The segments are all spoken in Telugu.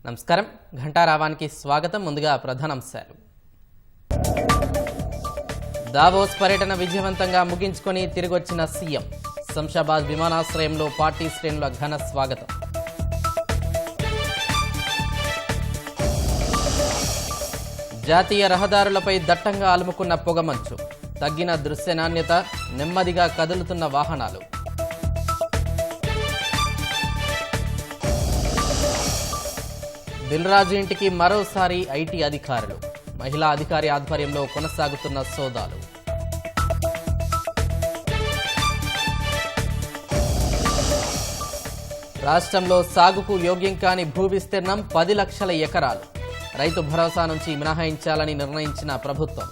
నమస్కారం. ఘంటారావానికి స్వాగతం. ముందుగా ప్రధానాంశాలు. దావోస్ పర్యటన విజయవంతంగా ముగించుకొని తిరిగొచ్చిన సీఎం. శంషాబాద్ విమానాశ్రయంలో పార్టీ శ్రేణుల ఘన స్వాగతం. జాతీయ రహదారులపై దట్టంగా అలుముకున్న పొగమంచు. తగ్గిన దృశ్య నాణ్యత, నెమ్మదిగా కదులుతున్న వాహనాలు. దిల్రాజు ఇంటికి మరోసారి ఐటీ అధికారులు. మహిళా అధికారి ఆధ్వర్యంలో కొనసాగుతున్న సోదాలు. రాష్ట్రంలో సాగుకు యోగ్యం కాని భూ విస్తీర్ణం 10 లక్షల ఎకరాలు. రైతు భరోసా నుంచి మినహాయించాలని నిర్ణయించిన ప్రభుత్వం.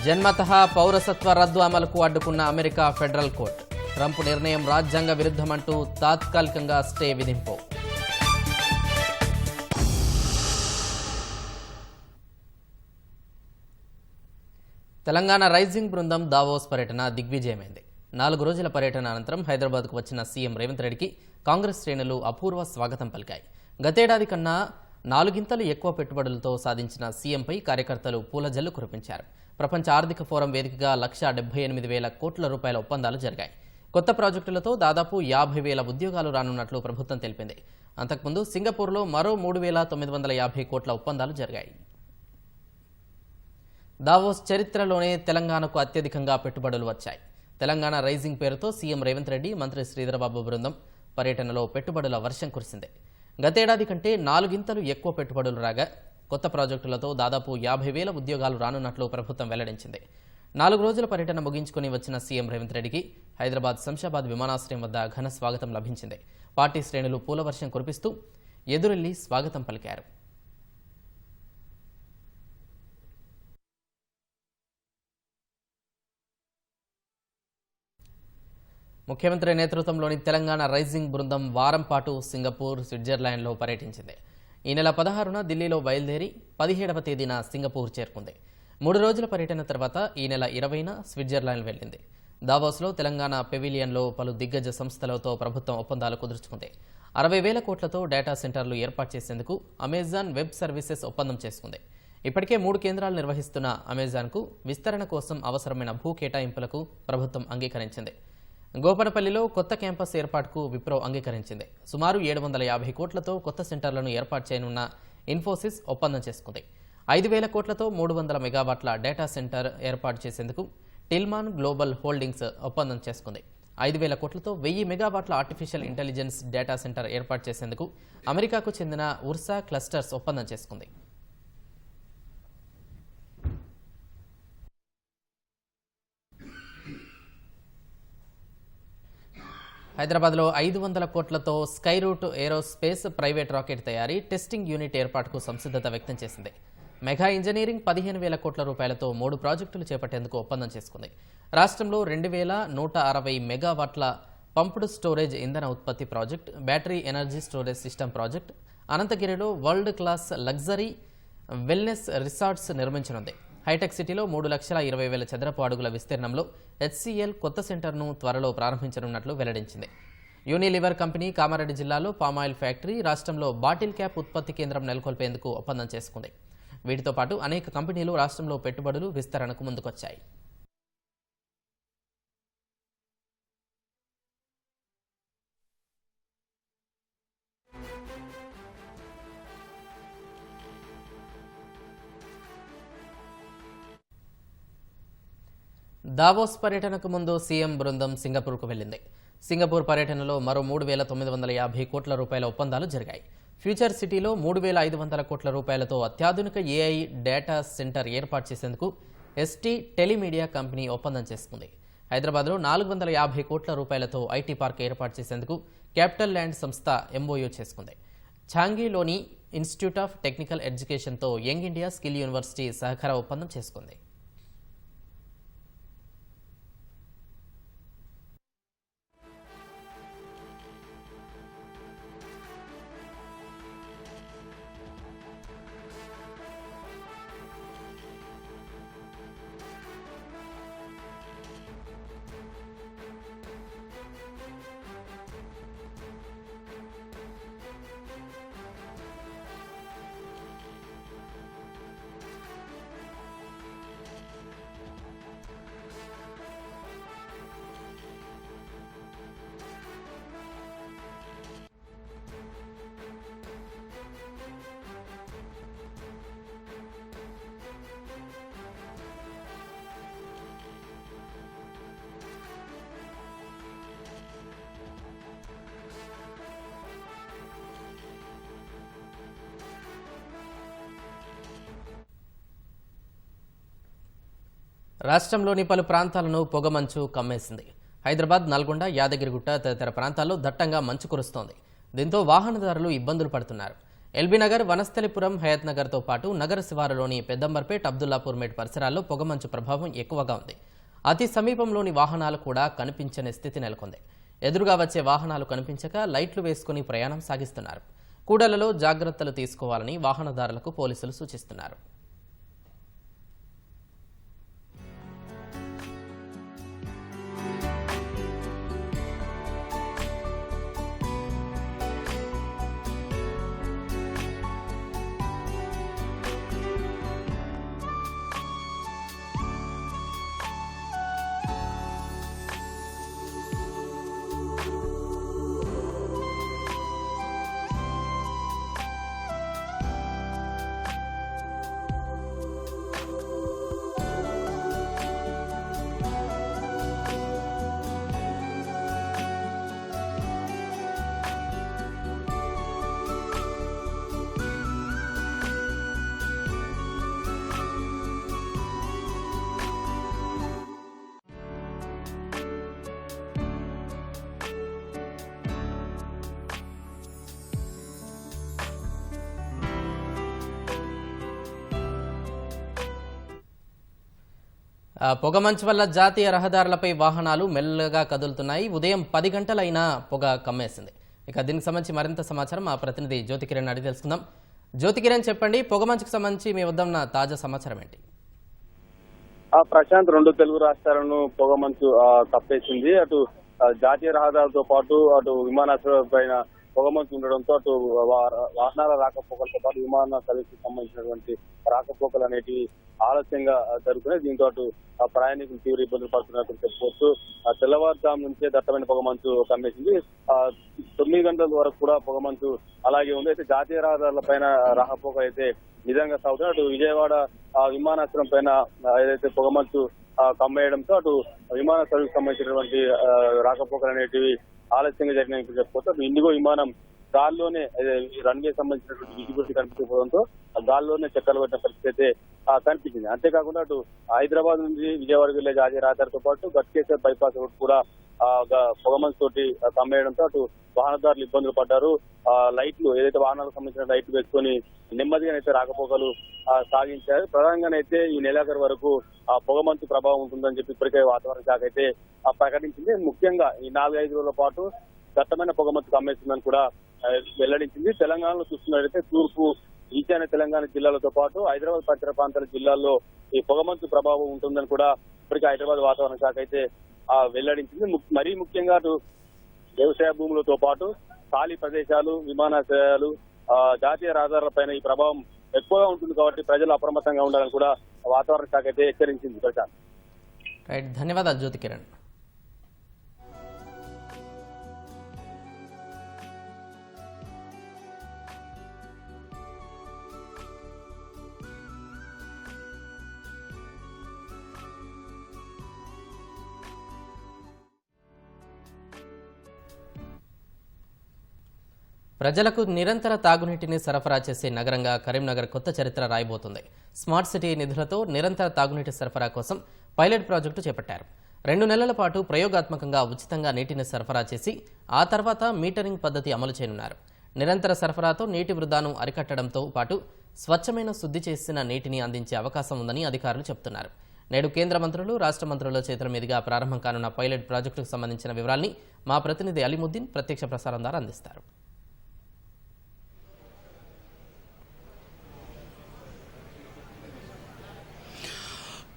జన్మతః పౌరసత్వ రద్దు అమలుకు అడ్డుకున్న అమెరికా ఫెడరల్ కోర్టు. ట్రంప్ నిర్ణయం రాజ్యాంగ విరుద్ధమంటూ తాత్కాలికంగా స్టే విధింపు. తెలంగాణ రైజింగ్ బృందం దావోస్ పర్యటన దిగ్విజయమైంది. 4 రోజుల పర్యటన అనంతరం హైదరాబాద్కు వచ్చిన సీఎం రేవంత్ రెడ్డికి కాంగ్రెస్ శ్రేణులు అపూర్వ స్వాగతం పలికాయి. గతేడాది కన్నా 4 గింతలు ఎక్కువ పెట్టుబడులతో సాధించిన సీఎంపై కార్యకర్తలు పూలజల్లు కురిపించారు. ప్రపంచ ఆర్థిక ఫోరం వేదికగా 1,78,000 కోట్ల రూపాయల ఒప్పందాలు జరిగాయి. కొత్త ప్రాజెక్టులతో దాదాపు 50,000 ఉద్యోగాలు రానున్నట్లు ప్రభుత్వం తెలిపింది. అంతకుముందు సింగపూర్లో మరో 3,950 కోట్ల ఒప్పందాలు జరిగాయి. దావోస్ చరిత్రలోనే తెలంగాణకు అత్యధికంగా పెట్టుబడులు వచ్చాయి. తెలంగాణ రైజింగ్ పేరుతో సీఎం రేవంత్ రెడ్డి, మంత్రి శ్రీధరబాబు బృందం పర్యటనలో పెట్టుబడుల వర్షం కురిసింది. గతేడాది కంటే 4 గింతలు ఎక్కువ పెట్టుబడులు రాగా కొత్త ప్రాజెక్టులతో దాదాపు 50,000 ఉద్యోగాలు రానున్నట్లు ప్రభుత్వం వెల్లడించింది. 4 రోజుల పర్యటన ముగించుకుని వచ్చిన సీఎం రేవంత్ రెడ్డికి హైదరాబాద్ శంషాబాద్ విమానాశ్రయం వద్ద ఘన స్వాగతం లభించింది. పార్టీ శ్రేణులు పూలవర్షం కురిపిస్తూ ఎదురెళ్లి స్వాగతం పలికారు. ముఖ్యమంత్రి నేతృత్వంలోని తెలంగాణ రైజింగ్ బృందం వారం పాటు సింగపూర్, స్విట్జర్లాండ్లో పర్యటించింది. ఈ నెల 16న ఢిల్లీలో బయలుదేరి 17వ తేదీన సింగపూర్ చేరుకుంది. 3 రోజుల పర్యటన తర్వాత ఈ నెల 20న స్విట్జర్లాండ్ వెళ్లింది. దావోస్లో తెలంగాణ పెవిలియన్లో పలు దిగ్గజ సంస్థలతో ప్రభుత్వం ఒప్పందాలు కుదుర్చుకుంది. 60,000 కోట్లతో డేటా సెంటర్లు ఏర్పాటు చేసేందుకు అమెజాన్ వెబ్ సర్వీసెస్ ఒప్పందం చేసుకుంది. ఇప్పటికే 3 కేంద్రాలు నిర్వహిస్తున్న అమెజాన్కు విస్తరణ కోసం అవసరమైన భూ కేటాయింపులకు ప్రభుత్వం అంగీకరించింది. గోపనపల్లిలో కొత్త క్యాంపస్ ఏర్పాటుకు విప్రో అంగీకరించింది. సుమారు 750 కోట్లతో కొత్త సెంటర్లను ఏర్పాటు చేయనున్న ఇన్ఫోసిస్ ఒప్పందం చేసుకుంది. 5,000 కోట్లతో 300 మెగావాట్ల డేటా సెంటర్ ఏర్పాటు చేసేందుకు టిల్మాన్ గ్లోబల్ హోల్డింగ్స్ ఒప్పందం చేసుకుంది. 5,000 కోట్లతో 1000 మెగావాట్ల ఆర్టిఫిషియల్ ఇంటెలిజెన్స్ డేటా సెంటర్ ఏర్పాటు చేసేందుకు అమెరికాకు చెందిన ఉర్సా క్లస్టర్స్ ఒప్పందం చేసుకుంది. హైదరాబాద్లో 500 కోట్లతో స్కైరూట్ ఏరోస్పేస్ ప్రైవేట్ రాకెట్ తయారీ, టెస్టింగ్ యూనిట్ ఏర్పాటుకు సంసిద్ధత వ్యక్తం చేసింది. మెగా ఇంజనీరింగ్ 15,000 కోట్ల రూపాయలతో 3 ప్రాజెక్టులు చేపట్టేందుకు ఒప్పందం చేసుకుంది. రాష్ట్రంలో 2,160 మెగావాట్ల పంప్డ్ స్టోరేజ్ ఇంధన ఉత్పత్తి project, battery energy storage system project, అనంతగిరిలో world class luxury wellness resorts నిర్మించనుంది. హైటెక్ సిటీలో 3,20,000 చదరపు అడుగుల విస్తీర్ణంలో హెచ్సిఎల్ కొత్త సెంటర్ను త్వరలో ప్రారంభించనున్నట్లు వెల్లడించింది. యూనిలివర్ కంపెనీ కామారెడ్డి జిల్లాలో పామాయిల్ ఫ్యాక్టరీ, రాష్ట్రంలో బాటిల్ క్యాప్ ఉత్పత్తి కేంద్రం నెలకొల్పేందుకు ఒప్పందం చేసుకుంది. వీటితో పాటు అనేక కంపెనీలు రాష్ట్రంలో పెట్టుబడులు, విస్తరణకు ముందుకొచ్చాయి. దావోస్ పర్యటనకు ముందు సీఎం బృందం సింగపూర్కు వెళ్లింది. సింగపూర్ పర్యటనలో మరో 3,950 కోట్ల రూపాయల ఒప్పందాలు జరిగాయి. ఫ్యూచర్ సిటీలో 3,500 కోట్ల రూపాయలతో అత్యాధునిక ఏఐ డేటా సెంటర్ ఏర్పాటు చేసేందుకు ఎస్టీ టెలిమీడియా కంపెనీ ఒప్పందం చేసుకుంది. హైదరాబాద్లో 450 కోట్ల రూపాయలతో ఐటీ పార్క్ ఏర్పాటు చేసేందుకు క్యాపిటల్ ల్యాండ్ సంస్థ ఎంఓయూ చేసుకుంది. ఛాంగీలోని ఇన్స్టిట్యూట్ ఆఫ్ టెక్నికల్ ఎడ్యుకేషన్తో యంగ్ ఇండియా స్కిల్ యూనివర్సిటీ సహకార ఒప్పందం చేసుకుంది. రాష్ట్రంలోని పలు ప్రాంతాలను పొగమంచు కమ్మేసింది. హైదరాబాద్, నల్గొండ, యాదగిరిగుట్ట తదితర ప్రాంతాల్లో దట్టంగా మంచు కురుస్తోంది. దీంతో వాహనదారులు ఇబ్బందులు పడుతున్నారు. ఎల్బీనగర్, వనస్థలిపురం, హయత్ నగర్తో పాటు నగర శివారులోని పెద్దంబర్పేట్, అబ్దుల్లాపూర్ మేట్ పరిసరాల్లో పొగమంచు ప్రభావం ఎక్కువగా ఉంది. అతి సమీపంలోని వాహనాలు కూడా కనిపించని స్థితి నెలకొంది. ఎదురుగా వచ్చే వాహనాలు కనిపించక లైట్లు వేసుకుని ప్రయాణం సాగిస్తున్నారు. కూడలలో జాగ్రత్తలు తీసుకోవాలని వాహనదారులకు పోలీసులు సూచిస్తున్నారు. పొగమంచు వల్ల జాతీయ రహదారులపై వాహనాలు మెల్లగా కదులుతున్నాయి. ఉదయం 10 గంటలైనా పొగ కమ్మేసింది. ఇక దీనికి సంబంధించి మరింత సమాచారం మా ప్రతినిధి జ్యోతికిరణ్ అడిగి తెలుసుకుందాం. జ్యోతికిరణ్, చెప్పండి, పొగమంచుకు సంబంధించి మీ వద్ద ఉన్న తాజా సమాచారం ఏంటి? ప్రశాంత్, 2 తెలుగు రాష్ట్రాలను పొగమంచు కప్పేసింది. అటు జాతీయ రహదారులతో పాటు అటు విమానాశ్రయం పైన పొగమంచు ఉండడంతో అటు వాహనాల రాకపోకలతో పాటు విమాన సర్వీస్ సంబంధించినటువంటి రాకపోకలు అనేటివి ఆలస్యంగా జరుగుతున్నాయి. దీంతో అటు ప్రయాణికులు తీవ్ర ఇబ్బందులు పడుతున్నట్టు చెప్పుకోవచ్చు. తెల్లవారుజాము నుంచే దట్టమైన పొగమంచు కమ్మేసింది. 9 గంటల వరకు కూడా పొగమంచు అలాగే ఉంది. అయితే జాతీయ రహదారుల పైన రాకపోక అయితే నిజంగా సాగుతుంది. అటు విజయవాడ విమానాశ్రయం పైన ఏదైతే పొగమంచు కమ్మేయడంతో అటు విమాన సర్వీస్ సంబంధించినటువంటి రాకపోకలు అనేటివి ఆలస్యంగా జరిగినట్టు చెప్పుకోవచ్చు. అటు ఇండిగో విమానం గాల్లోనే రన్వే సంబంధించినటువంటి విజిబిలిటీ కనిపించకపోవడంతో గాల్లోనే చక్కర్లు పెట్టిన పరిస్థితి అయితే కనిపించింది. అంతేకాకుండా అటు హైదరాబాద్ నుంచి విజయవాడ వెళ్లే జాతీయ రహదారితో పాటు గట్కేశ్వర్ బైపాస్ రోడ్ కూడా పొగమంచు తోటి కమ్మేయడంతో అటు వాహనదారులు ఇబ్బందులు పడ్డారు. లైట్లు ఏదైతే వాహనాలకు సంబంధించిన లైట్లు వేసుకొని నెమ్మదిగానైతే రాకపోకలు సాగించారు. ప్రధానంగానైతే ఈ నెలాఖరు వరకు పొగమంచు ప్రభావం ఉంటుందని చెప్పి ఇప్పటికే వాతావరణ శాఖ అయితే ప్రకటించింది. ముఖ్యంగా ఈ 4-5 రోజుల పాటు దట్టమైన పొగమంచు కమ్మేస్తుందని కూడా వెల్లడించింది. తెలంగాణలో చూస్తున్నట్లయితే తూర్పు, ఈశాన్య తెలంగాణ జిల్లాలతో పాటు హైదరాబాద్ పరిసర ప్రాంతాల జిల్లాల్లో ఈ పొగమంచు ప్రభావం ఉంటుందని కూడా ఇప్పటికే హైదరాబాద్ వాతావరణ శాఖ అయితే వెల్లడించింది. మరీ ముఖ్యంగా అటు వ్యవసాయ భూములతో పాటు ఖాళీ ప్రదేశాలు, విమానాశ్రయాలు, జాతీయ రహదారులపైన ఈ ప్రభావం ఎక్కువగా ఉంటుంది కాబట్టి ప్రజలు అప్రమత్తంగా ఉండాలని కూడా వాతావరణ శాఖ అయితే హెచ్చరించింది. ప్రశాంత్, రైట్, ధన్యవాదాలు జ్యోతికిరణ్. ప్రజలకు నిరంతర తాగునీటిని సరఫరా చేసే నగరంగా కరీంనగర్ కొత్త చరిత్ర రాయబోతుంది. స్మార్ట్ సిటీ నిధులతో నిరంతర తాగునీటి సరఫరా కోసం పైలట్ ప్రాజెక్టు చేపట్టారు. 2 నెలల పాటు ప్రయోగాత్మకంగా ఉచితంగా నీటిని సరఫరా చేసి ఆ తర్వాత మీటరింగ్ పద్ధతి అమలు చేయనున్నారు. నిరంతర సరఫరాతో నీటి వృధాను అరికట్టడంతో పాటు స్వచ్ఛమైన శుద్ధి చేసిన నీటిని అందించే అవకాశం ఉందని అధికారులు చెబుతున్నారు. నేడు కేంద్ర మంత్రులు, రాష్ట్ర మంత్రుల చేతుల మీదుగా ప్రారంభం కానున్న పైలట్ ప్రాజెక్టుకు సంబంధించిన వివరాల్ని మా ప్రతినిధి అలీముద్దీన్ ప్రత్యక్ష ప్రసారం ద్వారా అందిస్తారు.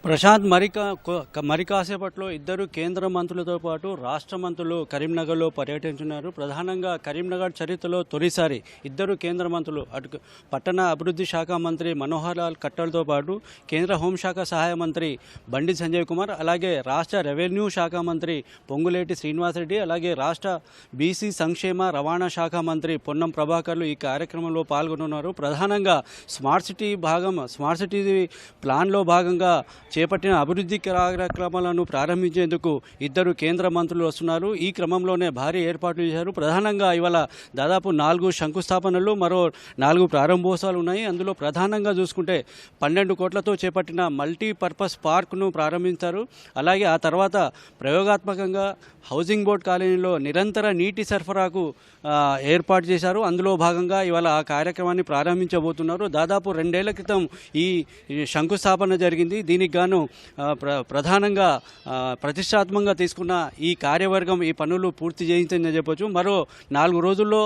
ప్రశాంత్, మరి కాసేపట్లో 2 కేంద్ర మంత్రులతో పాటు రాష్ట్ర మంత్రులు కరీంనగర్లో పర్యటించున్నారు. ప్రధానంగా కరీంనగర్ చరిత్రలో తొలిసారి 2 కేంద్ర మంత్రులు అటు పట్టణ అభివృద్ధి శాఖ మంత్రి మనోహర్ లాల్ ఖట్టర్తో పాటు కేంద్ర హోంశాఖ సహాయ మంత్రి బండి సంజయ్ కుమార్, అలాగే రాష్ట్ర రెవెన్యూ శాఖ మంత్రి పొంగులేటి శ్రీనివాసరెడ్డి, అలాగే రాష్ట్ర బీసీ సంక్షేమ రవాణా శాఖ మంత్రి పొన్నం ప్రభాకర్లు ఈ కార్యక్రమంలో పాల్గొనున్నారు. ప్రధానంగా స్మార్ట్ సిటీ ప్లాన్లో భాగంగా చేపట్టిన అభివృద్ధి కార్యక్రమాలను ప్రారంభించేందుకు ఇద్దరు కేంద్ర మంత్రులు వస్తున్నారు. ఈ క్రమంలోనే భారీ ఏర్పాట్లు చేశారు. ప్రధానంగా ఇవాళ దాదాపు 4 శంకుస్థాపనలు, మరో 4 ప్రారంభోత్సవాలు ఉన్నాయి. అందులో ప్రధానంగా చూసుకుంటే 12 కోట్లతో చేపట్టిన మల్టీపర్పస్ పార్క్ను ప్రారంభించారు. అలాగే ఆ తర్వాత ప్రయోగాత్మకంగా హౌసింగ్ బోర్డ్ కాలనీలో నిరంతర నీటి సరఫరాకు ఏర్పాటు చేశారు. అందులో భాగంగా ఇవాళ ఆ కార్యక్రమాన్ని ప్రారంభించబోతున్నారు. దాదాపు 2 ఏళ్ల క్రితం ఈ శంకుస్థాపన జరిగింది. దీనికి గాను ప్రధానంగా ప్రతిష్టాత్మకంగా తీసుకున్న ఈ కార్యవర్గం ఈ పనులు పూర్తి చేయించిందని చెప్పొచ్చు. మరో 4 రోజుల్లో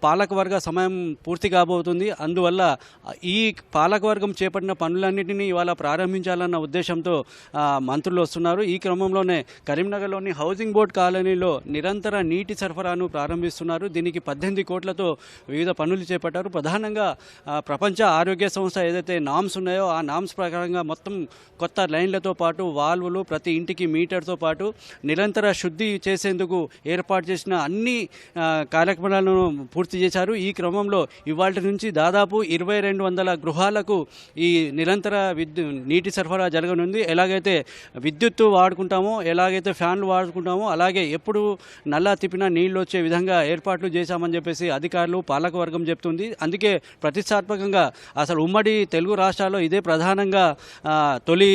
పాలకవర్గ సమయం పూర్తి కాబోతుంది. అందువల్ల ఈ పాలకవర్గం చేపట్టిన పనులన్నింటినీ ఇవాళ ప్రారంభించాలన్న ఉద్దేశంతో మంత్రులు వస్తున్నారు. ఈ క్రమంలోనే కరీంనగర్లోని హౌసింగ్ బోర్డ్ కాలనీలో నిరంతర నీటి సరఫరాను ప్రారంభిస్తున్నారు. దీనికి 18 కోట్లతో వివిధ పనులు చేపట్టారు. ప్రధానంగా ప్రపంచ ఆరోగ్య సంస్థ ఏదైతే నామ్స్ ఉన్నాయో ఆ నామ్స్ ప్రకారంగా మొత్తం కొత్త లైన్లతో పాటు వాల్వులు, ప్రతి ఇంటికి మీటర్తో పాటు నిరంతర శుద్ధి చేసేందుకు ఏర్పాటు చేసిన అన్ని కార్యక్రమాలను పూర్తి చేశారు. ఈ క్రమంలో ఇవాళ నుంచి దాదాపు 2200 గృహాలకు ఈ నిరంతర నీటి సరఫరా జరగనుంది. ఎలాగైతే విద్యుత్తు వాడుకుంటామో, ఎలాగైతే ఫ్యాన్లు వాడుకుంటామో అలాగే ఎప్పుడు నల్లా తిప్పినా నీళ్లు వచ్చే విధంగా ఏర్పాట్లు చేశామని చెప్పేసి అధికారులు, పాలకవర్గం చెప్తుంది. అందుకే ప్రతిష్టాత్మకంగా అసలు ఉమ్మడి తెలుగు రాష్ట్రాల్లో ఇదే ప్రధానంగా తొలి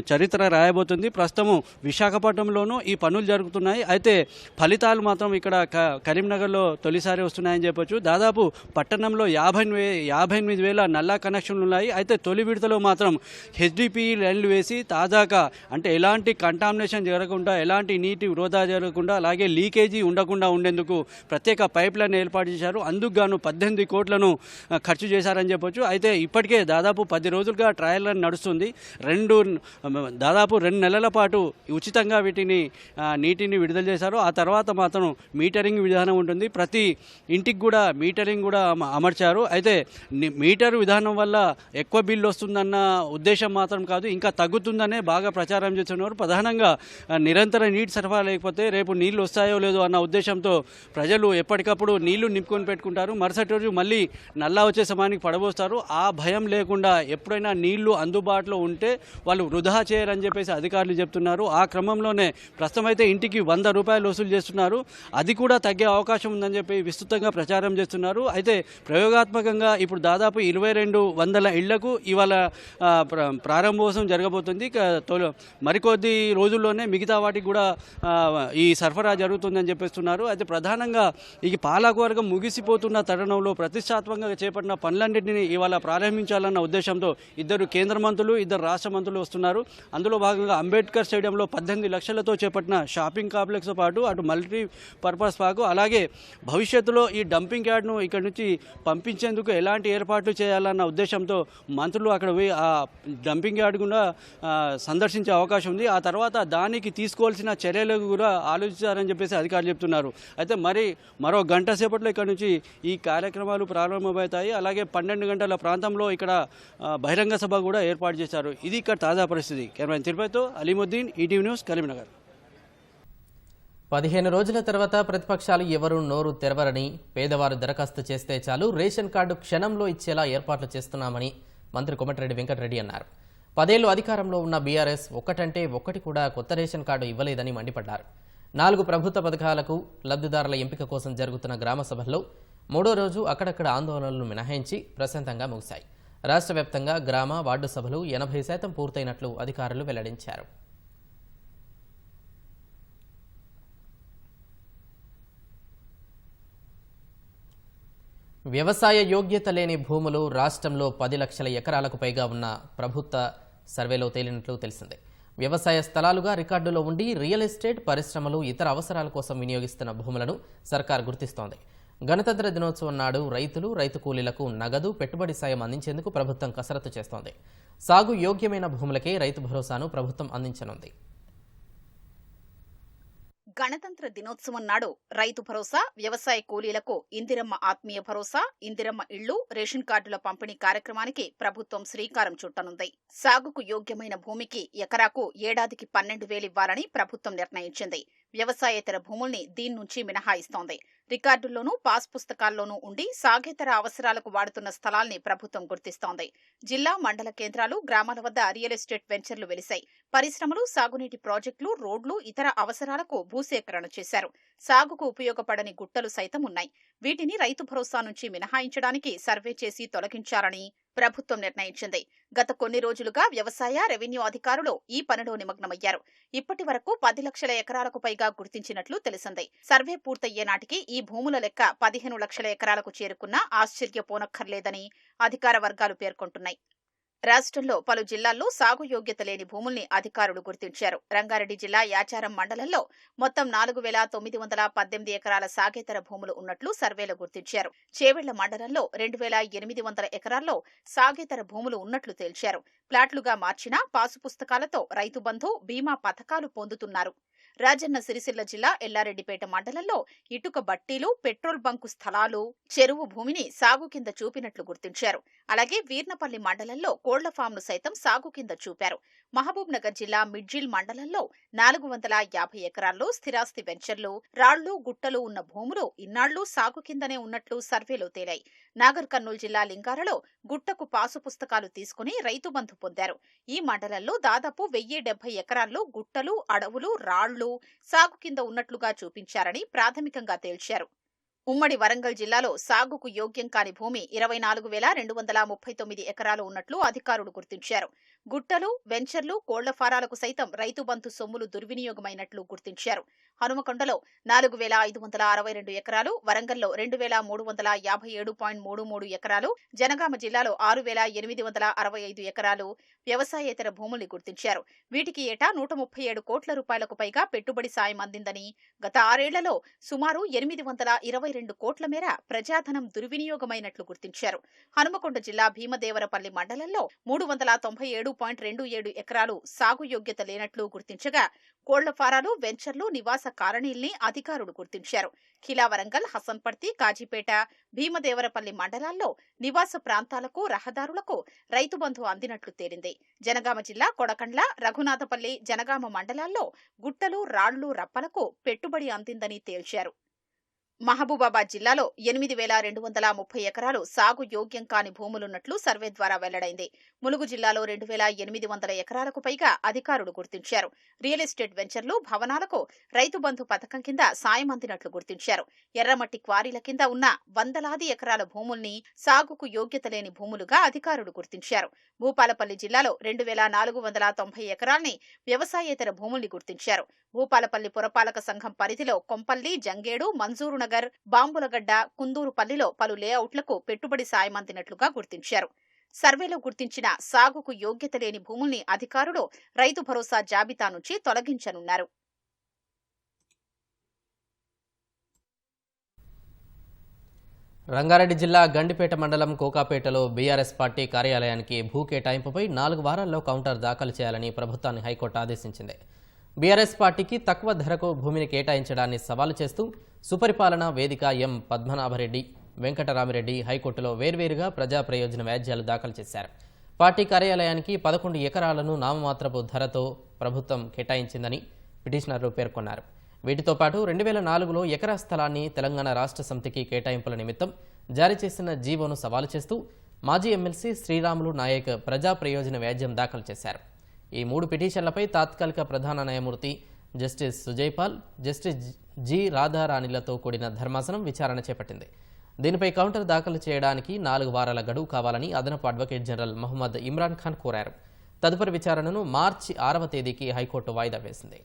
చరిత్ర రాయబోతుంది. ప్రస్తుతం విశాఖపట్నంలోనూ ఈ పనులు జరుగుతున్నాయి. అయితే ఫలితాలు మాత్రం ఇక్కడ కరీంనగర్లో తొలిసారి వస్తున్నాయని చెప్పొచ్చు. దాదాపు పట్టణంలో 58,000 నల్లా కనెక్షన్లు ఉన్నాయి. అయితే తొలి విడతలో మాత్రం హెచ్డిపి లైన్లు వేసి తాజాగా అంటే ఎలాంటి కంటామినేషన్ జరగకుండా, ఎలాంటి నీటి వృధా జరగకుండా, అలాగే లీకేజీ ఉండకుండా ఉండేందుకు ప్రత్యేక పైప్ లైన్ ఏర్పాటు చేశారు. అందుకు గాను 18 కోట్లను ఖర్చు చేశారని చెప్పొచ్చు. అయితే ఇప్పటికే దాదాపు 10 రోజులుగా ట్రయల్ రన్ నడుస్తుంది. దాదాపు 2 నెలల పాటు ఉచితంగా నీటిని విడుదల చేశారు. ఆ తర్వాత మాత్రం మీటరింగ్ విధానం ఉంటుంది. ప్రతి ఇంటికి కూడా మీటరింగ్ కూడా అమర్చారు. అయితే మీటర్ విధానం వల్ల ఎక్కువ బిల్లు వస్తుందన్న ఉద్దేశం మాత్రం కాదు, ఇంకా తగ్గుతుందనే బాగా ప్రచారం చేస్తున్నారు. ప్రధానంగా నిరంతర నీటి సరఫరా లేకపోతే రేపు నీళ్లు వస్తాయో లేదో అన్న ఉద్దేశంతో ప్రజలు ఎప్పటికప్పుడు నీళ్లు నింపుకొని పెట్టుకుంటారు. మరుసటి రోజు మళ్ళీ నల్లా వచ్చే సమయానికి పడబోస్తారు. ఆ భయం లేకుండా ఎప్పుడైనా నీళ్లు అందుబాటులో ఉంటే వాళ్ళు వృధా చేయరని చెప్పేసి అధికారులు చెప్తున్నారు. ఆ క్రమంలోనే ప్రస్తుతం అయితే ఇంటికి 100 రూపాయలు వసూలు చేస్తున్నారు. అది కూడా తగ్గే అవకాశం ఉందని చెప్పి విస్తృతంగా ప్రచారం చేస్తున్నారు. అయితే ప్రయోగాత్మకంగా ఇప్పుడు దాదాపు 2200 ఇళ్లకు ఇవాళ ప్రారంభోత్సవం జరగబోతుంది. మరికొద్ది రోజుల్లోనే మిగతా వాటికి కూడా ఈ సరఫరా జరుగుతుందని చెప్పేస్తున్నారు. అయితే ప్రధానంగా ఈ పాలకవర్గం ముగిసిపోతున్న తరుణంలో ప్రతిష్టాత్మకంగా చేపట్టిన పనులన్నింటినీ ఇవాళ ప్రారంభించాలన్న ఉద్దేశంతో ఇద్దరు కేంద్ర మంత్రులు, ఇద్దరు రాష్ట్ర మంత్రులు వస్తున్నారు. అందులో భాగంగా అంబేద్కర్ స్టేడియంలో 18 లక్షలతో చేపట్టిన షాపింగ్ కాంప్లెక్స్తో పాటు అటు మల్టీపర్పస్ పార్కు, అలాగే భవిష్యత్తులో ఈ డంపింగ్ యార్డ్ను ఇక్కడ నుంచి పంపించేందుకు ఎలాంటి ఏర్పాట్లు చేయాలన్న ఉద్దేశంతో మంత్రులు అక్కడ పోయి ఆ డంపింగ్ యార్డ్ కూడా సందర్శించే అవకాశం ఉంది. ఆ తర్వాత దానికి తీసుకోవాల్సిన చర్యలు కూడా ఆలోచించారని చెప్పేసి అధికారులు చెప్తున్నారు. అయితే మరో గంట సేపట్లో ఇక్కడ నుంచి ఈ కార్యక్రమాలు ప్రారంభమవుతాయి. అలాగే 12 గంటల ప్రాంతంలో ఇక్కడ బహిరంగ సభ కూడా ఏర్పాటు చేశారు. ఇది ఇక్కడ తాజా పరిస్థితి. కెమెరామెన్ తిరుపతితో అలీముద్దీన్, ఈటీవీ న్యూస్, కరీంనగర్. 15 రోజుల తర్వాత ప్రతిపక్షాలు ఎవరూ నోరు తెరవరని, పేదవారు దరఖాస్తు చేస్తే చాలు రేషన్ కార్డు క్షణంలో ఇచ్చేలా ఏర్పాట్లు చేస్తున్నామని మంత్రి కోమటిరెడ్డి వెంకటరెడ్డి అన్నారు. 10 ఏళ్లు అధికారంలో ఉన్న బీఆర్ఎస్ ఒక్కటంటే ఒక్కటి కూడా కొత్త రేషన్ కార్డు ఇవ్వలేదని మండిపడ్డారు. 4 ప్రభుత్వ పథకాలకు లబ్ధిదారుల ఎంపిక కోసం జరుగుతున్న గ్రామ సభల్లో 3వ రోజు అక్కడక్కడ ఆందోళనలు మినహాయించి ప్రశాంతంగా ముగిశాయి. రాష్ట్ర వ్యాప్తంగా గ్రామ, వార్డు సభలు 80% పూర్తయినట్లు అధికారులు వెల్లడించారు. వ్యవసాయ యోగ్యత లేని భూములు రాష్ట్రంలో 10 లక్షల ఎకరాలకు పైగా ఉన్న ప్రభుత్వ సర్వేలో తేలినట్లు తెలిసిందే. వ్యవసాయ స్థలాలుగా రికార్డులో ఉండి రియల్ ఎస్టేట్, పరిశ్రమలు, ఇతర అవసరాల కోసం వినియోగిస్తున్న భూములను సర్కార్ గుర్తిస్తోంది. గణతంత్ర దినోత్సవం నాడు రైతులు, రైతు కూలీలకు నగదు, పెట్టుబడి సాయం అందించేందుకు ప్రభుత్వం కసరత్తు చేస్తోంది. సాగు యోగ్యమైన భూములకే రైతు భరోసాను ప్రభుత్వం అందించనుంది. గణతంత్ర దినోత్సవం నాడు రైతు భరోసా, వ్యవసాయ కూలీలకు ఇందిరమ్మ ఆత్మీయ భరోసా, ఇందిరమ్మ ఇళ్లు, రేషన్ కార్డుల పంపిణీ కార్యక్రమానికి ప్రభుత్వం శ్రీకారం చుట్టనుంది. సాగుకు యోగ్యమైన భూమికి ఎకరాకు ఏడాదికి 12,000 ఇవ్వాలని ప్రభుత్వం నిర్ణయించింది. వ్యవసాయేతర భూముల్ని దీని నుంచి మినహాయిస్తోంది. రికార్డుల్లోనూ పాస్ పుస్తకాల్లోనూ ఉండి సాగేతర అవసరాలకు వాడుతున్న స్థలాల్ని ప్రభుత్వం గుర్తిస్తోంది. జిల్లా మండల కేంద్రాలు, గ్రామాల వద్ద రియల్ ఎస్టేట్ వెంచర్లు వెలిశాయి. పరిశ్రమలు, సాగునీటి ప్రాజెక్టులు, రోడ్లు, ఇతర అవసరాలకు భూసేకరణ చేశారు. సాగుకు ఉపయోగపడని గుట్టలు సైతం ఉన్నాయి. వీటిని రైతు భరోసా నుంచి మినహాయించడానికి సర్వే చేసి తొలగించాలని ప్రభుత్వం నిర్ణయించింది. గత కొన్ని రోజులుగా వ్యవసాయ, రెవెన్యూ అధికారులు ఈ పనిలో నిమగ్నమయ్యారు. ఇప్పటి వరకు 10 లక్షల ఎకరాలకు పైగా గుర్తించినట్లు తెలిసింది. సర్వే పూర్తయ్యే నాటికి ఈ భూముల లెక్క 15 లక్షల ఎకరాలకు చేరుకున్నా ఆశ్చర్యపోనక్కర్లేదని అధికార వర్గాలు పేర్కొంటున్నాయి. రాష్ట్రంలో పలు జిల్లాల్లో సాగు యోగ్యత లేని భూముల్ని అధికారులు గుర్తించారు. రంగారెడ్డి జిల్లా యాచారం మండలంలో మొత్తం 4,918 ఎకరాల సాగేతర భూములు ఉన్నట్లు సర్వేలో గుర్తించారు. చేవెళ్ల మండలంలో 2,800 ఎకరాల్లో సాగేతర భూములు ఉన్నట్లు తేల్చారు. ప్లాట్లుగా మార్చినా పాసు పుస్తకాలతో రైతు బంధు, బీమా పథకాలు పొందుతున్నారు. రాజన్న సిరిసిల్ల జిల్లా ఎల్లారెడ్డిపేట మండలంలో ఇటుక బట్టీలు, పెట్రోల్ బంకు స్థలాలు, చెరువు భూమిని సాగు కింద చూపినట్లు గుర్తించారు. అలాగే వీర్నపల్లి మండలంలో కోళ్ల ఫామ్ను సైతం సాగు కింద చూపారు. మహబూబ్ నగర్ జిల్లా మిడ్జిల్ మండలంలో 450 ఎకరాల్లో స్థిరాస్తి వెంచర్లు, రాళ్లు, గుట్టలు ఉన్న భూములు ఇన్నాళ్లు సాగు కిందనే ఉన్నట్లు సర్వేలో తేలాయి. నాగర్ కర్నూలు జిల్లా లింగారలో గుట్టకు పాసు పుస్తకాలు తీసుకుని రైతు బంధు పొందారు. ఈ మండలంలో దాదాపు 1070 ఎకరాల్లో గుట్టలు, అడవులు, రాళ్లు సాగు కింద ఉన్నట్లుగా చూపించారని ప్రాథమికంగా తేల్చారు. ఉమ్మడి వరంగల్ జిల్లాలో సాగుకు యోగ్యం కాని భూమి 24,239 ఎకరాలు ఉన్నట్లు అధికారులు గుర్తించారు. గుట్టలు, వెంచర్లు, కోళ్ల ఫారాలకు సైతం రైతు బంధు సొమ్ములు దుర్వినియోగమైనట్లు గుర్తించారు. హనుమకొండలో 4,562 ఎకరాలు, వరంగల్లో 2,357.33 ఎకరాలు, జనగామ జిల్లాలో 6,865 ఎకరాలు వ్యవసాయేతర భూముల్ని గుర్తించారు. వీటికి ఏటా 137 కోట్ల రూపాయలకు పైగా పెట్టుబడి సాయం అందిందని, గత 6 ఏళ్లలో సుమారు 822 కోట్ల మేర ప్రజాధనం దుర్వినియోగమైనట్లు గుర్తించారు. హనుమకొండ జిల్లా భీమదేవరపల్లి మండలంలో 397.27 ఎకరాలు సాగు యోగ్యత లేనట్లు గుర్తించగా, కోళ్ల ఫారాలు, వెంచర్లు, నివాస కాలనీల్ని అధికారులు గుర్తించారు. ఖిలా వరంగల్, హసన్పర్తి, కాజీపేట, భీమదేవరపల్లి మండలాల్లో నివాస ప్రాంతాలకు, రహదారులకు రైతు బంధు అందినట్లు తేలింది. జనగామ జిల్లా కొడకండ్ల, రఘునాథపల్లి, జనగామ మండలాల్లో గుట్టలు, రాళ్లు, రప్పలకు పెట్టుబడి అందిందని తేల్చారు. మహబూబాబాద్ జిల్లాలో 8,230 ఎకరాలు సాగు యోగ్యం కాని భూములున్నట్లు సర్వే ద్వారా వెల్లడైంది. ములుగు జిల్లాలో 2,800 ఎకరాలకు పైగా అధికారులు గుర్తించారు. రియల్ ఎస్టేట్ వెంచర్లు, భవనాలకు రైతు బంధు పథకం కింద సాయం అందినట్లు గుర్తించారు. ఎర్రమట్టి క్వారీల కింద ఉన్న వందలాది ఎకరాల భూముల్ని సాగుకు యోగ్యత లేని భూములుగా అధికారులు గుర్తించారు. భూపాలపల్లి జిల్లాలో 2,490 ఎకరాల్ని వ్యవసాయేతర భూముల్ని గుర్తించారు. భూపాలపల్లి పురపాలక సంఘం పరిధిలో కొంపల్లి, జంగేడు, మంజూరు నగర్, బాంబులగడ్డ, కుందూరుపల్లిలో పలు లేఅవుట్లకు పెట్టుబడి సాయం అందినట్లుగా గుర్తించారు. సర్వేలో గుర్తించిన సాగుకు యోగ్యత లేని భూముల్ని అధికారులు రైతు భరోసా జాబితా నుంచి తొలగించనున్నారు. రంగారెడ్డి జిల్లా గండిపేట మండలం కోకాపేటలో బీఆర్ఎస్ పార్టీ కార్యాలయానికి భూ కేటాయింపుపై 4 వారాల్లో కౌంటర్ దాఖలు చేయాలని ప్రభుత్వాన్ని హైకోర్టు ఆదేశించింది. బీఆర్ఎస్ పార్టీకి తక్కువ ధరకు భూమిని కేటాయించడాన్ని సవాలు చేస్తూ సుపరిపాలన వేదిక ఎం పద్మనాభరెడ్డి, వెంకటరామిరెడ్డి హైకోర్టులో వేర్వేరుగా ప్రజా ప్రయోజన వ్యాజ్యాలు దాఖలు చేశారు. పార్టీ కార్యాలయానికి 11 ఎకరాలను నామమాత్రపు ధరతో ప్రభుత్వం కేటాయించిందని పిటిషనర్లు పేర్కొన్నారు. వీటితో పాటు 2004లో ఎకరా స్థలాన్ని తెలంగాణ రాష్ట్ర సమితికి కేటాయింపుల నిమిత్తం జారీ చేసిన జీవోను సవాలు చేస్తూ మాజీ ఎమ్మెల్సీ శ్రీరాములు నాయక్ ప్రజా ప్రయోజన వ్యాజ్యం దాఖలు చేశారు. ఈ 3 పిటిషన్లపై తాత్కాలిక ప్రధాన న్యాయమూర్తి జస్టిస్ సుజయ్పాల్, జస్టిస్ జి రాధారాణిలతో కూడిన ధర్మాసనం విచారణ చేపట్టింది. దీనిపై కౌంటర్ దాఖలు చేయడానికి 4 వారాల గడువు కావాలని అదనపు అడ్వకేట్ జనరల్ మహమ్మద్ ఇమ్రాన్ ఖాన్ కోరారు. తదుపరి విచారణను మార్చి 6వ తేదీకి హైకోర్టు వాయిదా వేసింది.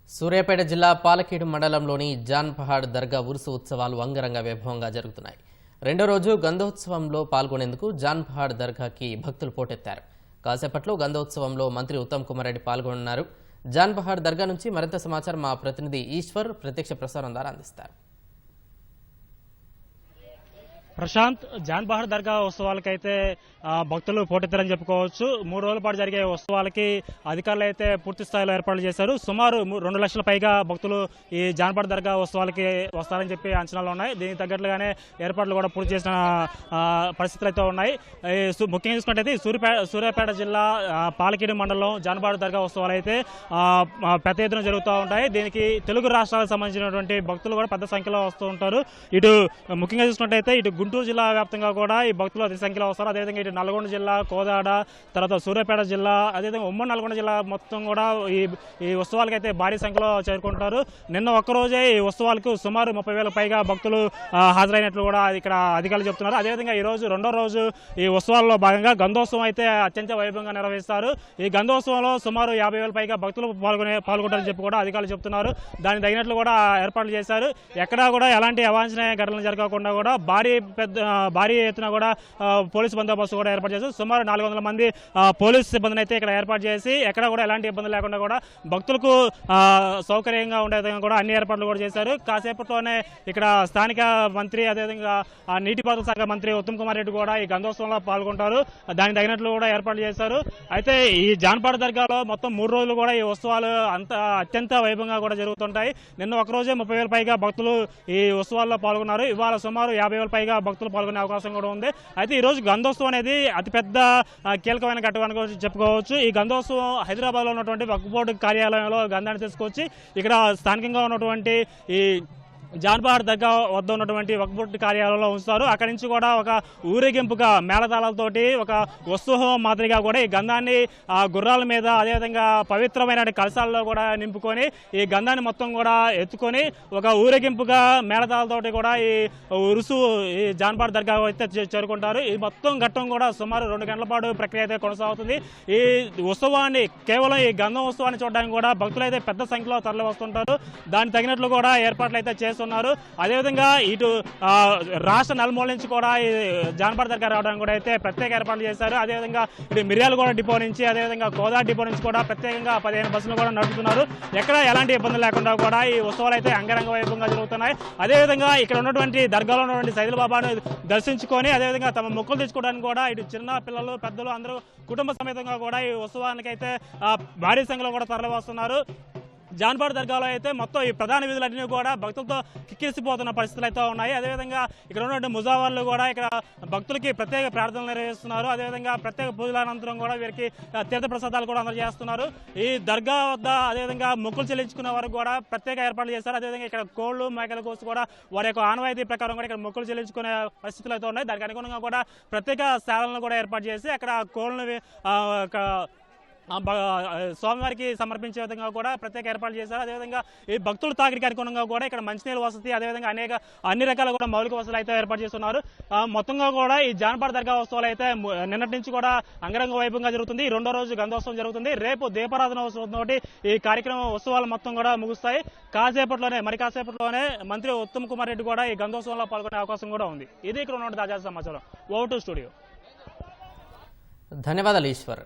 సూర్యాపేట జిల్లా పాలకేడు మండలంలోని జాన్ పహాడ్ దర్గా ఉరుసు ఉత్సవాలు అంగరంగ వైభవంగా జరుగుతున్నాయి. 2వ రోజు గంధోత్సవంలో పాల్గొనేందుకు జాన్ పహాడ్ దర్గాకి భక్తులు పోటెత్తారు. కాసేపట్లో గంధోత్సవంలో మంత్రి ఉత్తమ్ కుమార్ రెడ్డి పాల్గొన్నారు. జాన్ పహాడ్ దర్గా నుంచి మరింత సమాచారం మా ప్రతినిధి ఈశ్వర్ ప్రత్యక్ష ప్రసారం ద్వారా అందిస్తారు. ప్రశాంత్ జాన్ బహదూర్ దర్గా ఉత్సవాలకైతే భక్తులు పోటెత్తారని చెప్పుకోవచ్చు. 3 రోజుల పాటు జరిగే ఉత్సవాలకి అధికారులు అయితే పూర్తి స్థాయిలో ఏర్పాట్లు చేశారు. సుమారు 2 లక్షల పైగా భక్తులు ఈ జాన్ బహదూర్ దర్గా ఉత్సవాలకి వస్తారని చెప్పి అంచనాలు ఉన్నాయి. దీనికి తగ్గట్లుగానే ఏర్పాట్లు కూడా పూర్తి చేసిన పరిస్థితులు అయితే ఉన్నాయి. ముఖ్యంగా చూసుకున్నట్టయితే సూర్యాపేట జిల్లా పాలకీడు మండలం జాన్ బహదూర్ దర్గా ఉత్సవాలు అయితే పెద్ద ఎత్తున జరుగుతూ ఉంటాయి. దీనికి తెలుగు రాష్ట్రాలకు సంబంధించినటువంటి భక్తులు కూడా పెద్ద సంఖ్యలో వస్తూ ఉంటారు. ఇటు ముఖ్యంగా చూసుకున్నట్టయితే ఇటు గుంటూరు జిల్లా వ్యాప్తంగా కూడా ఈ భక్తులు అతి సంఖ్యలో వస్తారు. అదేవిధంగా ఇటు నల్గొండ జిల్లా, కోదాడ, తర్వాత సూర్యాపేట జిల్లా, అదేవిధంగా ఉమ్మడి నల్గొండ జిల్లా మొత్తం కూడా ఈ ఉత్సవాలకు అయితే భారీ సంఖ్యలో చేరుకుంటారు. నిన్న ఒక్కరోజే ఈ ఉత్సవాలకు సుమారు 30,000 పైగా భక్తులు హాజరైనట్లు కూడా ఇక్కడ అధికారులు చెప్తున్నారు. అదేవిధంగా ఈ రోజు 2వ రోజు ఈ ఉత్సవాల్లో భాగంగా గంధోత్సవం అయితే అత్యంత వైభవంగా నిర్వహిస్తారు. ఈ గంధోత్సవంలో సుమారు 50,000 పైగా భక్తులు పాల్గొంటారని చెప్పి కూడా అధికారులు చెప్తున్నారు. దానికి తగినట్లు కూడా ఏర్పాట్లు చేశారు. ఎక్కడా కూడా ఎలాంటి అవాంఛనీయ ఘటనలు జరగకుండా కూడా భారీ ఎత్తున కూడా పోలీసు బందోబస్తు కూడా ఏర్పాటు చేశారు. సుమారు 400 మంది పోలీసు సిబ్బందిని అయితే ఇక్కడ ఏర్పాటు చేసి ఎక్కడ కూడా ఎలాంటి ఇబ్బంది లేకుండా కూడా భక్తులకు సౌకర్యంగా ఉండే విధంగా కూడా అన్ని ఏర్పాట్లు కూడా చేశారు. కాసేపట్లోనే ఇక్కడ స్థానిక మంత్రి, అదేవిధంగా నీటిపారుదల శాఖ మంత్రి ఉత్తమ్ కుమార్ రెడ్డి కూడా ఈ గంధోత్సవంలో పాల్గొంటారు. దానికి తగినట్లు కూడా ఏర్పాట్లు చేశారు. అయితే ఈ జాన్ బహదూర్ దర్గాలో మొత్తం 3 రోజులు కూడా ఈ ఉత్సవాలు అత్యంత వైభవంగా కూడా జరుగుతుంటాయి. నిన్న ఒకరోజే 30,000 పైగా భక్తులు ఈ ఉత్సవాల్లో పాల్గొన్నారు. ఇవాళ సుమారు 50,000 పైగా భక్తులు పాల్గొనే అవకాశం కూడా ఉంది. అయితే ఈ రోజు గంధోత్సవం అనేది అతిపెద్ద కీలకమైన ఘట్టం అని చెప్పుకోవచ్చు. ఈ గంధోత్సవం హైదరాబాద్ లో ఉన్నటువంటి వక్ఫ్ బోర్డు కార్యాలయంలో గంధాన్ని తీసుకొచ్చి ఇక్కడ స్థానికంగా ఉన్నటువంటి ఈ జాన్ బహదూర్ దర్గా వద్ద ఉన్నటువంటి వక్ఫ్ బోర్డు కార్యాలయంలో ఉంచుతారు. అక్కడి నుంచి కూడా ఒక ఊరేగింపుగా మేళతాళాలతోటి ఒక ఉత్సవం మాదిరిగా కూడా ఈ గంధాన్ని గుర్రాల మీద, అదేవిధంగా పవిత్రమైన కలశాలలో కూడా నింపుకొని ఈ గంధాన్ని మొత్తం కూడా ఎత్తుకొని ఒక ఊరేగింపుగా మేళతాళాలతోటి కూడా ఈ ఉరుసు ఈ జాన్ బహదూర్ దర్గా అయితే చేరుకుంటారు. ఈ మొత్తం ఘట్టం కూడా సుమారు 2 గంటల పాటు ప్రక్రియ అయితే కొనసాగుతుంది. ఈ ఉత్సవాన్ని కేవలం ఈ గంధం ఉత్సవాన్ని చూడడానికి కూడా భక్తులు అయితే పెద్ద సంఖ్యలో తరలి వస్తుంటారు. దానికి తగినట్లు కూడా ఏర్పాట్లు అయితే చేస్తున్నారు. అదేవిధంగా ఇటు రాష్ట్ర నలుమూల నుంచి కూడా ఈ జాన్ బహదూర్ దర్గా రావడానికి కూడా అయితే ప్రత్యేక ఏర్పాట్లు చేశారు. అదేవిధంగా ఇటు మిర్యాలగూడ డిపో నుంచి, అదేవిధంగా కోదా డిపో నుంచి కూడా ప్రత్యేకంగా 15 బస్సులు కూడా నడుపుతున్నారు. ఎక్కడ ఎలాంటి ఇబ్బందులు లేకుండా కూడా ఈ ఉత్సవాలు అయితే అంగరంగ వైభవంగా జరుగుతున్నాయి. అదేవిధంగా ఇక్కడ ఉన్నటువంటి దర్గాలో ఉన్నటువంటి సైదుల బాబాను దర్శించుకొని అదేవిధంగా తమ మొక్కులు తెచ్చుకోవడానికి కూడా ఇటు చిన్న పిల్లలు, పెద్దలు అందరూ కుటుంబ సమేతంగా కూడా ఈ ఉత్సవానికి అయితే భారీ సంఖ్యలో కూడా తరలి వస్తున్నారు. జాన్ బహదూర్ దర్గాలో అయితే మొత్తం ఈ ప్రధాన వీధులన్నీ కూడా భక్తులతో కిక్కిరిసిపోతున్న పరిస్థితులు అయితే ఉన్నాయి. అదేవిధంగా ఇక్కడ ఉన్నటువంటి ముజావర్లు కూడా ఇక్కడ భక్తులకి ప్రత్యేక ప్రార్థనలు నిర్వహిస్తున్నారు. అదేవిధంగా ప్రత్యేక పూజల అనంతరం కూడా వీరికి తీర్థ ప్రసాదాలు కూడా అందజేస్తున్నారు. ఈ దర్గా వద్ద అదేవిధంగా మొక్కులు చెల్లించుకునే వరకు కూడా ప్రత్యేక ఏర్పాట్లు చేస్తారు. అదేవిధంగా ఇక్కడ కోళ్లు, మేకల కోసం కూడా వారి యొక్క ఆనవాయితీ ప్రకారం కూడా ఇక్కడ మొక్కులు చెల్లించుకునే పరిస్థితులు అయితే ఉన్నాయి. దానికి అనుగుణంగా కూడా ప్రత్యేక శాలను కూడా ఏర్పాటు చేసి అక్కడ కోళ్లను స్వామివారికి సమర్పించే విధంగా కూడా ప్రత్యేక ఏర్పాట్లు చేశారు. అదేవిధంగా ఈ భక్తుల తాకిడికి అనుగుణంగా కూడా ఇక్కడ మంచినీళ్ళ వసతి, అదేవిధంగా అన్ని రకాల కూడా మౌలిక వసతులు అయితే ఏర్పాటు చేస్తున్నారు. మొత్తంగా కూడా ఈ జాన్ బహదూర్ దర్గా ఉత్సవాలు అయితే నిన్నటి నుంచి కూడా అంగరంగ వైభవంగా జరుగుతుంది. 2వ రోజు గంధోత్సవం జరుగుతుంది. రేపు దీపారాధన ఉత్సవం తోటి ఈ కార్యక్రమం ఉత్సవాలు మొత్తం కూడా ముగుస్తాయి. కాసేపట్లోనే మంత్రి ఉత్తమ్ కుమార్ రెడ్డి కూడా ఈ గంధోత్సవంలో పాల్గొనే అవకాశం కూడా ఉంది. ఇది ఇక్కడ ఉన్న తాజా సమాచారం. Over to studio. ధన్యవాదాలు ఈశ్వర్.